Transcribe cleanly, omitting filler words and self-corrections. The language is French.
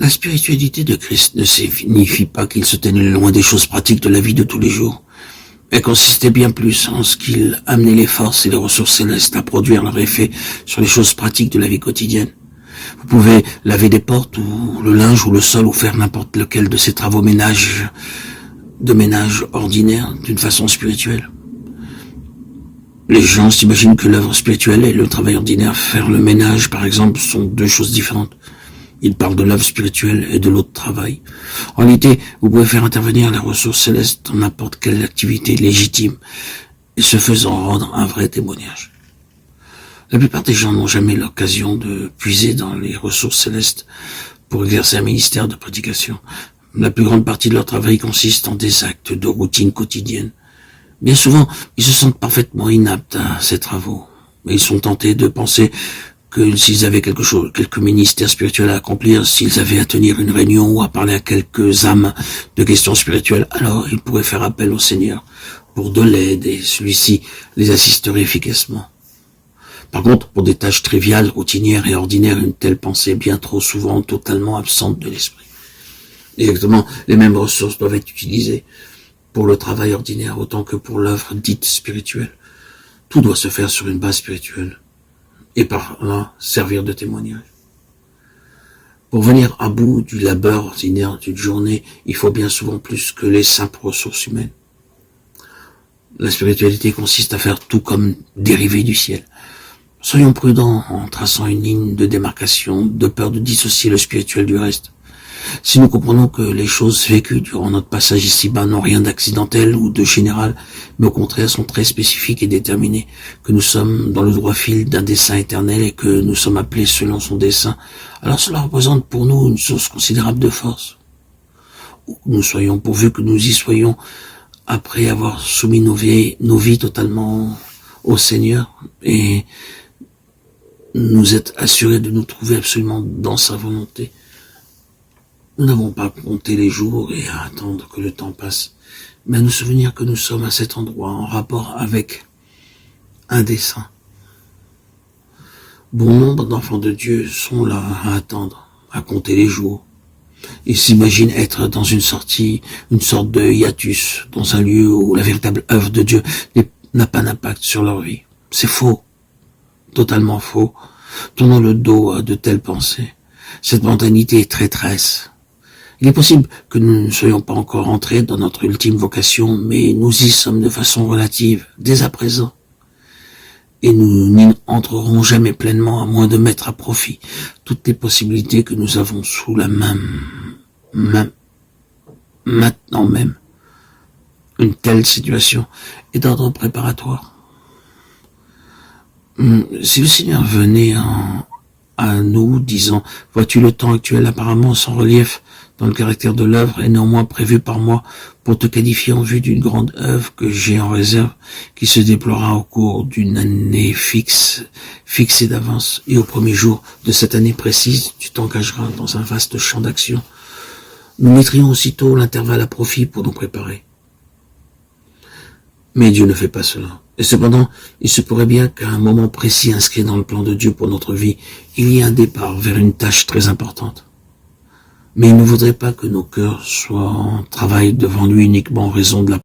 La spiritualité de Christ ne signifie pas qu'il se tenait loin des choses pratiques de la vie de tous les jours. Elle consistait bien plus en ce qu'il amenait les forces et les ressources célestes à produire leur effet sur les choses pratiques de la vie quotidienne. Vous pouvez laver des portes ou le linge ou le sol ou faire n'importe lequel de ces travaux de ménage ordinaires d'une façon spirituelle. Les gens s'imaginent que l'œuvre spirituelle et le travail ordinaire, faire le ménage par exemple, sont deux choses différentes. Ils parlent de l'œuvre spirituelle et de l'autre travail. En réalité, vous pouvez faire intervenir les ressources célestes dans n'importe quelle activité légitime et ce faisant rendre un vrai témoignage. La plupart des gens n'ont jamais l'occasion de puiser dans les ressources célestes pour exercer un ministère de prédication. La plus grande partie de leur travail consiste en des actes de routine quotidienne. Bien souvent, ils se sentent parfaitement inaptes à ces travaux, mais ils sont tentés de penser que s'ils avaient quelques ministères spirituels à accomplir, s'ils avaient à tenir une réunion ou à parler à quelques âmes de questions spirituelles, alors ils pourraient faire appel au Seigneur pour de l'aide et celui-ci les assisterait efficacement. Par contre, pour des tâches triviales, routinières et ordinaires, une telle pensée est bien trop souvent totalement absente de l'esprit. Exactement, les mêmes ressources doivent être utilisées pour le travail ordinaire autant que pour l'œuvre dite spirituelle. Tout doit se faire sur une base spirituelle et par là servir de témoignage. Pour venir à bout du labeur ordinaire d'une journée, il faut bien souvent plus que les simples ressources humaines. La spiritualité consiste à faire tout comme dérivé du ciel. Soyons prudents en traçant une ligne de démarcation, de peur de dissocier le spirituel du reste. Si nous comprenons que les choses vécues durant notre passage ici-bas n'ont rien d'accidentel ou de général, mais au contraire sont très spécifiques et déterminées, que nous sommes dans le droit fil d'un dessein éternel et que nous sommes appelés selon son dessein, alors cela représente pour nous une source considérable de force. Où que nous soyons, pourvu que nous y soyons, après avoir soumis nos vies totalement au Seigneur, et nous être assurés de nous trouver absolument dans sa volonté. Nous n'avons pas compté les jours et à attendre que le temps passe, mais à nous souvenir que nous sommes à cet endroit en rapport avec un dessein. Bon nombre d'enfants de Dieu sont là à attendre, à compter les jours. Ils s'imaginent être dans une sorte de hiatus, dans un lieu où la véritable œuvre de Dieu n'a pas d'impact sur leur vie. C'est faux, totalement faux. Tournons le dos à de telles pensées. Cette mondanité est traîtresse. Il est possible que nous ne soyons pas encore entrés dans notre ultime vocation, mais nous y sommes de façon relative, dès à présent. Et nous n'y entrerons jamais pleinement à moins de mettre à profit toutes les possibilités que nous avons sous la main, maintenant même. Une telle situation est d'ordre préparatoire. Si le Seigneur venait à nous, disant « Vois-tu le temps actuel apparemment sans relief dans le caractère de l'œuvre est néanmoins prévu par moi pour te qualifier en vue d'une grande œuvre que j'ai en réserve, qui se déploiera au cours d'une année fixée d'avance, et au premier jour de cette année précise, tu t'engageras dans un vaste champ d'action. Nous mettrions aussitôt l'intervalle à profit pour nous préparer. » Mais Dieu ne fait pas cela. Et cependant, il se pourrait bien qu'à un moment précis inscrit dans le plan de Dieu pour notre vie, il y ait un départ vers une tâche très importante. Mais il ne voudrait pas que nos cœurs soient en travail devant lui uniquement en raison de la